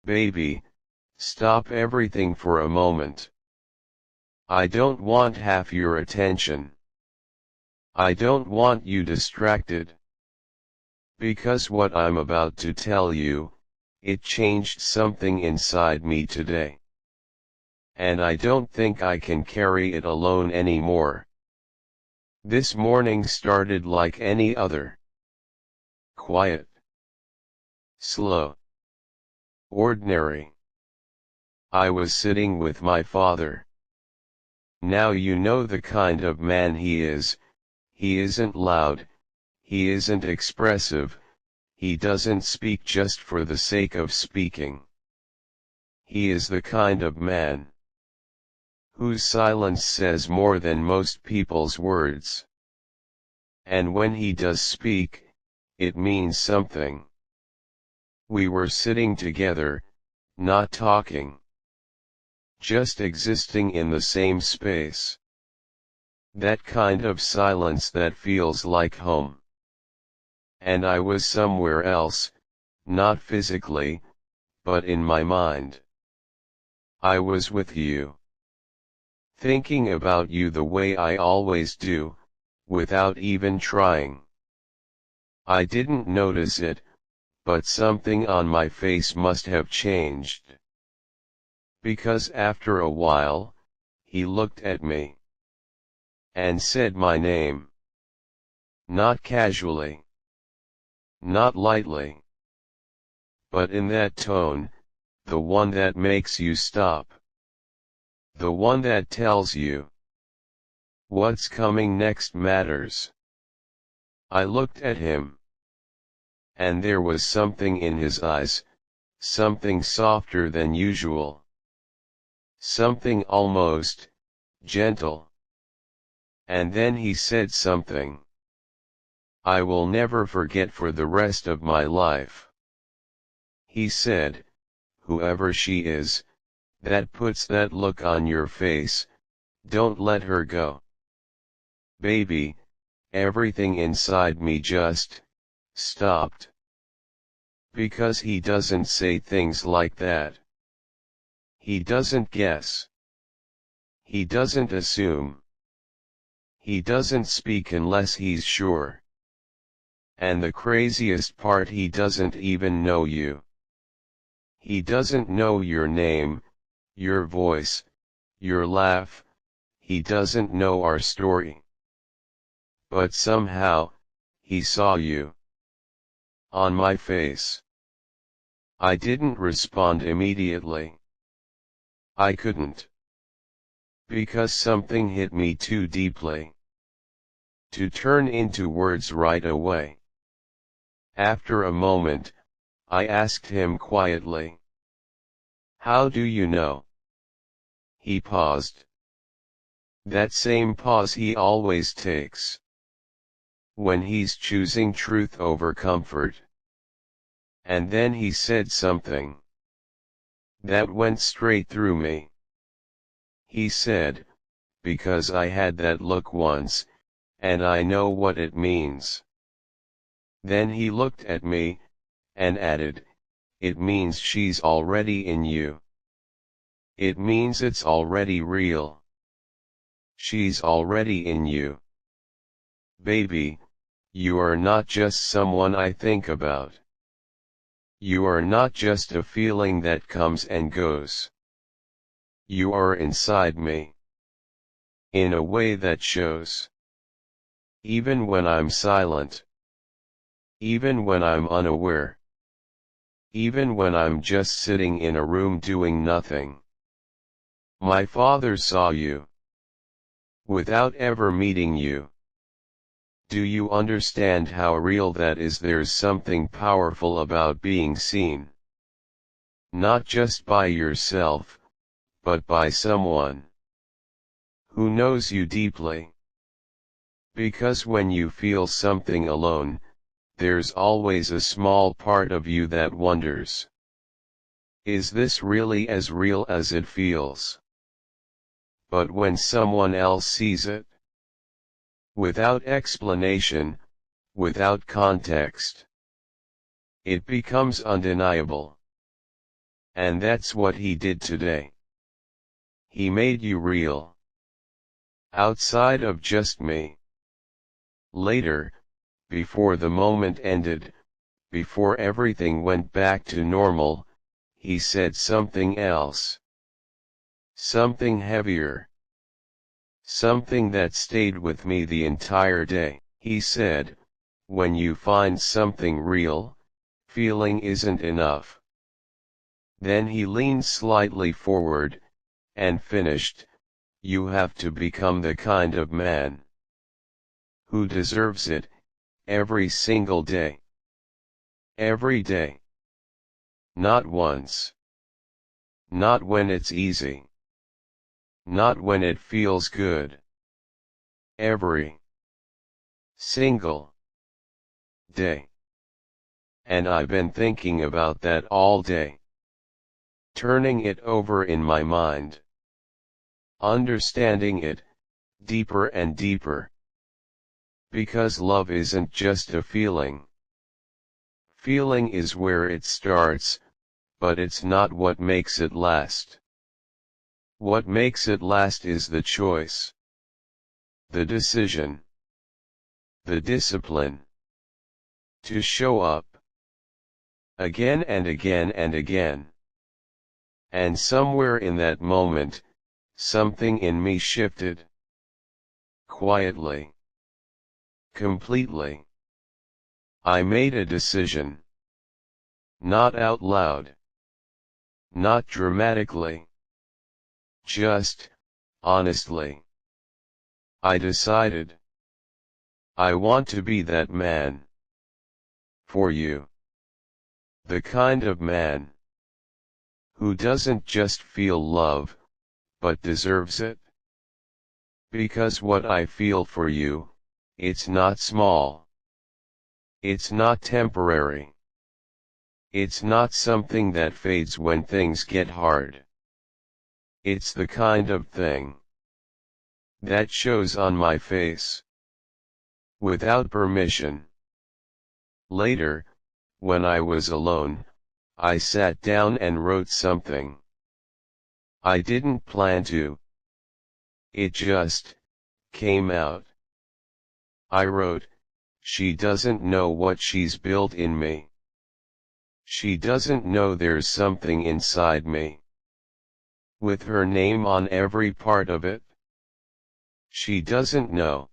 Baby, stop everything for a moment. I don't want half your attention. I don't want you distracted. Because what I'm about to tell you, it changed something inside me today. And I don't think I can carry it alone anymore. This morning started like any other. Quiet. Slow. Ordinary. I was sitting with my father. Now you know the kind of man he is. He isn't loud, he isn't expressive, he doesn't speak just for the sake of speaking. He is the kind of man whose silence says more than most people's words. And when he does speak, it means something. We were sitting together, not talking, just existing in the same space. That kind of silence that feels like home. And I was somewhere else, not physically, but in my mind. I was with you. Thinking about you the way I always do, without even trying. I didn't notice it, but something on my face must have changed. Because after a while, he looked at me. And said my name. Not casually. Not lightly. But in that tone, the one that makes you stop. The one that tells you what's coming next matters. I looked at him. And there was something in his eyes, something softer than usual. Something almost gentle. And then he said something I will never forget for the rest of my life. He said, whoever she is, that puts that look on your face, don't let her go. Baby, everything inside me just stopped. Because he doesn't say things like that. He doesn't guess. He doesn't assume. He doesn't speak unless he's sure. And the craziest part, he doesn't even know you. He doesn't know your name, your voice, your laugh, he doesn't know our story. But somehow, he saw you. On my face. I didn't respond immediately. I couldn't. Because something hit me too deeply to turn into words right away. After a moment, I asked him quietly. How do you know? He paused. That same pause he always takes. When he's choosing truth over comfort. And then he said something that went straight through me. He said, because I had that look once, and I know what it means. Then he looked at me, and added, it means she's already in you. It means it's already real. She's already in you. Baby, you are not just someone I think about. You are not just a feeling that comes and goes. You are inside me. In a way that shows. Even when I'm silent. Even when I'm unaware. Even when I'm just sitting in a room doing nothing. My father saw you. Without ever meeting you. Do you understand how real that is? There's something powerful about being seen. Not just by yourself, but by someone who knows you deeply. Because when you feel something alone, there's always a small part of you that wonders. Is this really as real as it feels? But when someone else sees it, without explanation, without context, it becomes undeniable. And that's what he did today. He made you real. Outside of just me. Later, before the moment ended, before everything went back to normal, he said something else. Something heavier. Something that stayed with me the entire day. He said, when you find something real, feeling isn't enough. Then he leaned slightly forward, and finished, you have to become the kind of man who deserves it, every single day. Every day. Not once. Not when it's easy. Not when it feels good. Every single day. And I've been thinking about that all day. Turning it over in my mind. Understanding it, deeper and deeper. Because love isn't just a feeling. Feeling is where it starts, but it's not what makes it last. What makes it last is the choice. The decision. The discipline. To show up. Again and again and again. And somewhere in that moment, something in me shifted. Quietly. Completely. I made a decision. Not out loud. Not dramatically. Just, honestly. I decided. I want to be that man. For you. The kind of man who doesn't just feel love, but deserves it. Because what I feel for you, it's not small. It's not temporary. It's not something that fades when things get hard. It's the kind of thing that shows on my face. Without permission. Later, when I was alone, I sat down and wrote something. I didn't plan to. It just came out. I wrote, she doesn't know what she's built in me. She doesn't know there's something inside me. With her name on every part of it. She doesn't know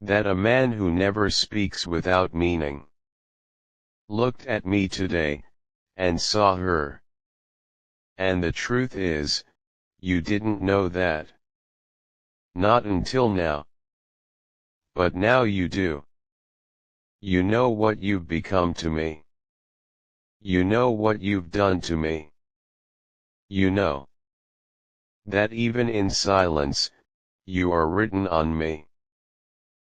that a man who never speaks without meaning looked at me today, and saw her. And the truth is, you didn't know that. Not until now. But now you do. You know what you've become to me. You know what you've done to me. You know that even in silence, you are written on me.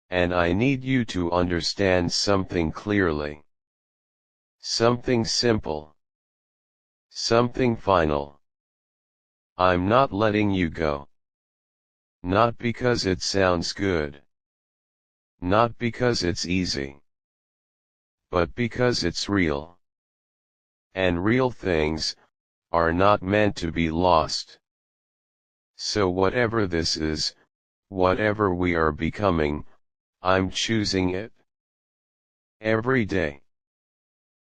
And I need you to understand something clearly. Something simple. Something final. I'm not letting you go. Not because it sounds good. Not because it's easy. But because it's real. And real things are not meant to be lost. So whatever this is, whatever we are becoming, I'm choosing it. Every day.